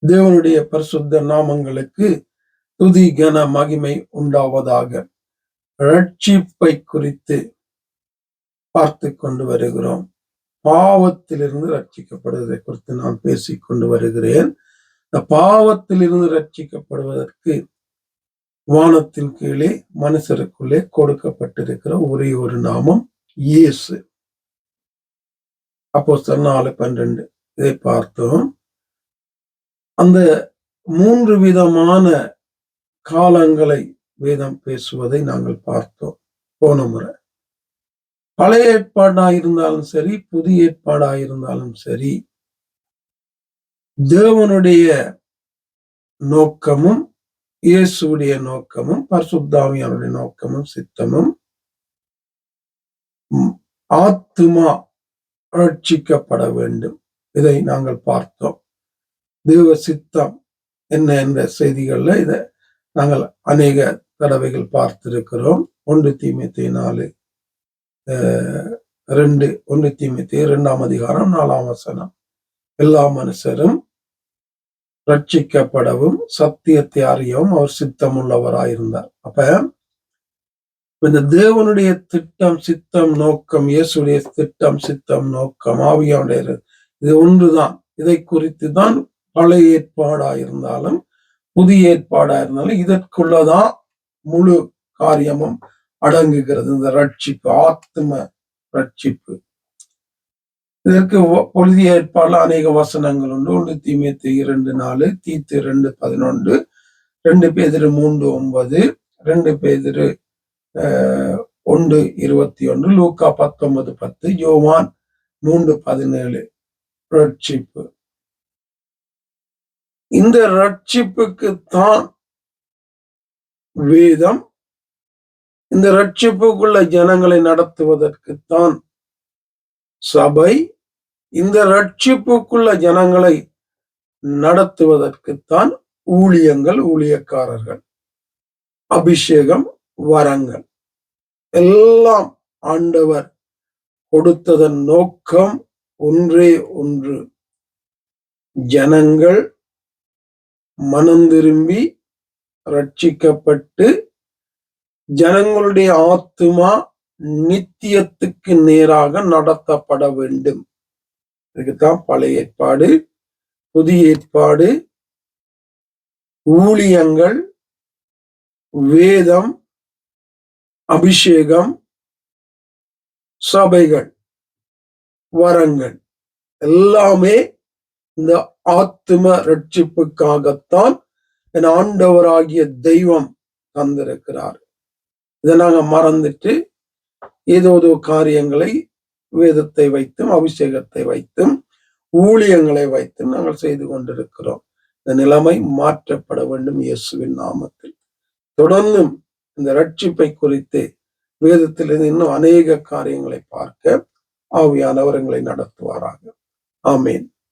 தேவனுடைய பரிசுத்த நாமங்களுக்கு துதி கன மகிமை உண்டாவதாக. ரட்சிப்பை குறித்து பார்த்து கொண்டு வருகிறோம். பாவத்திலிருந்து ரட்சிக்கப்படுவதை குறித்து நான் பேசிக் கொண்டு வருகிறேன். இந்த பாவத்திலிருந்து ரட்சிக்கப்படுவதற்கு வானத்தின் கீழே மனுஷருக்குள்ளே கொடுக்கப்பட்டிருக்கிற ஒரே ஒரு நாமம் இயேசு. அப்போஸ்தலர் 4:12 இதை பார்த்தோம். அந்த 3 விதமான காலங்களை வேதம் பேசுவதை நாங்கள் பார்த்தோம் போன முறை. பழைய ஏற்பாடாயிருந்தாலும் சரி, புதிய ஏற்பாடாயிருந்தாலும் சரி, தேவனுடைய நோக்கமும் இயேசுடைய நோக்கமும் பரிசுத்த ஆவியானவருடைய நோக்கமும் சித்தமும் ஆத்துமா ரட்சிக்கப்பட வேண்டும். இதை நாங்கள் பார்த்தோம். தேவ சித்தம் என்ன என்ற செய்திகள்ல இதை நாங்கள் அநேக தடவைகள் பார்த்திருக்கிறோம். 1 தீமோத்தேயு 4:2 எல்லா மனுஷரும் ரட்சிக்கப்படவும் சத்தியத்தை அறியவும் அவர் சித்தம் உள்ளவராயிருந்தார். அப்ப இந்த தேவனுடைய திட்டம், சித்தம், நோக்கம், இயேசுடைய திட்டம், சித்தம், நோக்கம், ஆவியானுடைய இது ஒன்றுதான். இதை குறித்து தான் பழைய ஏற்பாடாயிருந்தாலும் புதிய ஏற்பாடாயிருந்தாலும் இதற்குள்ளதான் முழு காரியமும் அடங்குகிறது. இந்த ரட்சிப்பு, ஆத்ம ரட்சிப்பு. இதற்கு புதிய ஏற்பாடுல அநேக வசனங்கள் உண்டு. 1 தீமோத்தேயு 2:4, தீத்து 2:11, 2 பேதுரு 3:9, 2 பேதுரு 1:21, லூக்கா 19:10, யோவான் 3:17. ரட்சிப்பு. இந்த ரட்சிப்புக்குத்தான் வேதம், இந்த ரட்சிப்புக்குள்ள ஜனங்களை நடத்துவதற்குத்தான் சபை, இந்த ரட்சிப்புக்குள்ள ஜனங்களை நடத்துவதற்குத்தான் ஊழியங்கள், ஊழியக்காரர்கள், அபிஷேகம், வரங்கள் எல்லாம் ஆண்டவர் கொடுத்ததன் நோக்கம் ஒன்றே ஒன்று. ஜனங்கள் மனம் திரும்பி ரட்சிக்கப்பட்டு ஜனங்களுடைய ஆத்துமா நித்தியத்துக்கு நேராக நடத்தப்பட வேண்டும். இதுக்குத்தான் பழைய ஏற்பாடு, புதிய ஏற்பாடு, ஊழியங்கள், வேதம், அபிஷேகம், சபைகள், வரங்கள் எல்லாமே இந்த ஆத்தும ரட்சிப்புக்காகத்தான் என் ஆண்டவராகிய தெய்வம் தந்திருக்கிறார். இதை நாங்க மறந்துட்டு ஏதோ காரியங்களை வேதத்தை வைத்தும் அபிஷேகத்தை வைத்தும் ஊழியங்களை வைத்தும் நாங்கள் செய்து கொண்டிருக்கிறோம். இந்த நிலைமை மாற்றப்பட வேண்டும் இயேசுவின் நாமத்தில். தொடர்ந்தும் இந்த ரட்சிப்பை குறித்து வேதத்திலிருந்து இன்னும் அநேக காரியங்களை பார்க்க ஆவியானவர் எங்களை நடத்துவாராக. ஆமேன்.